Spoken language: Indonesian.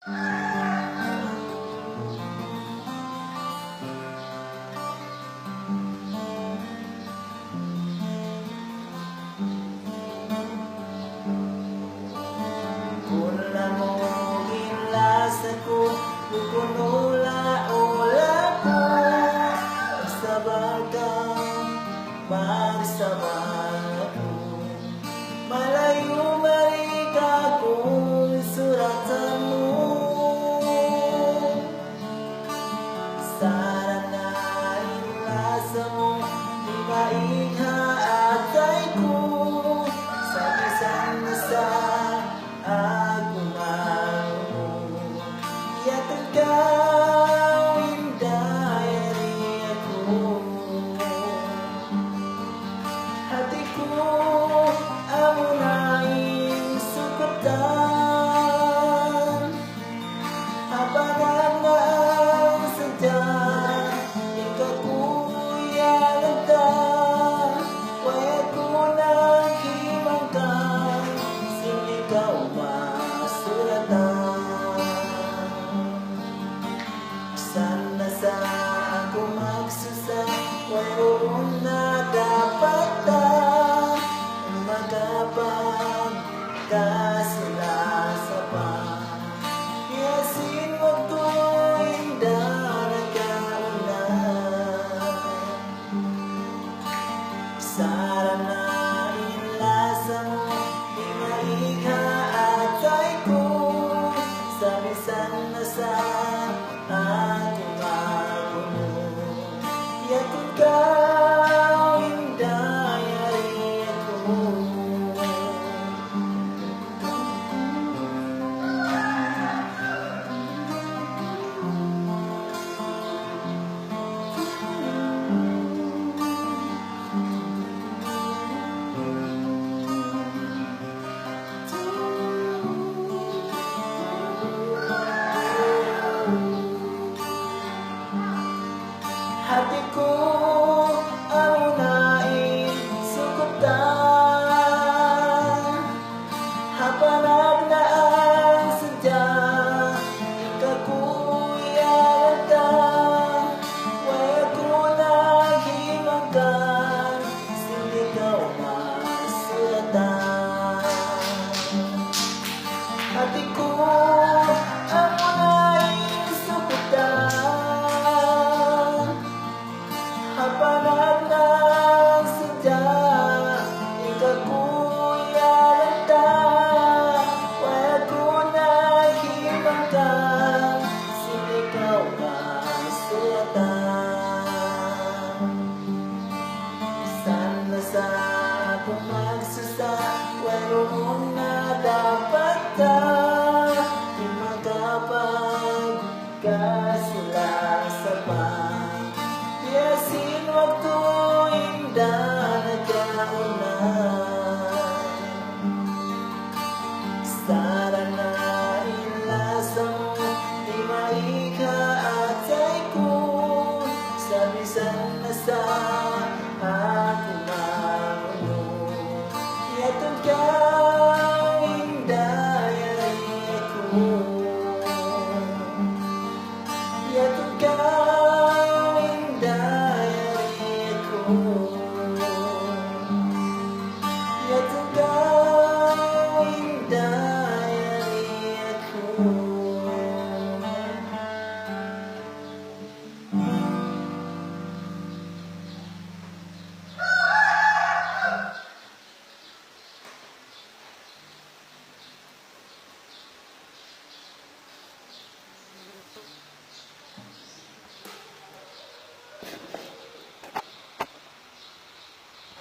Wala mo ginlasa ko, kukunula-ula ko. Magsabag ka, magsabag ko. Malayo marika kung suratan mo. Sana na inlasa mo, di maihaatay ko. Sabi-san na sa akong araw, yatag ka, winday ako. Hati ko, amo na sukatan. Habagan na ang sadya, ikaw kuya lagda. Waya ko naghimangkan, ikaw masulatan. Sana sa ako magsusa, mayroon na dapat na magkapagkasilasa pa. Yasin mo tuwing daragaulan. Sana na inlasa mo, ihaatay ko, sabisan na sa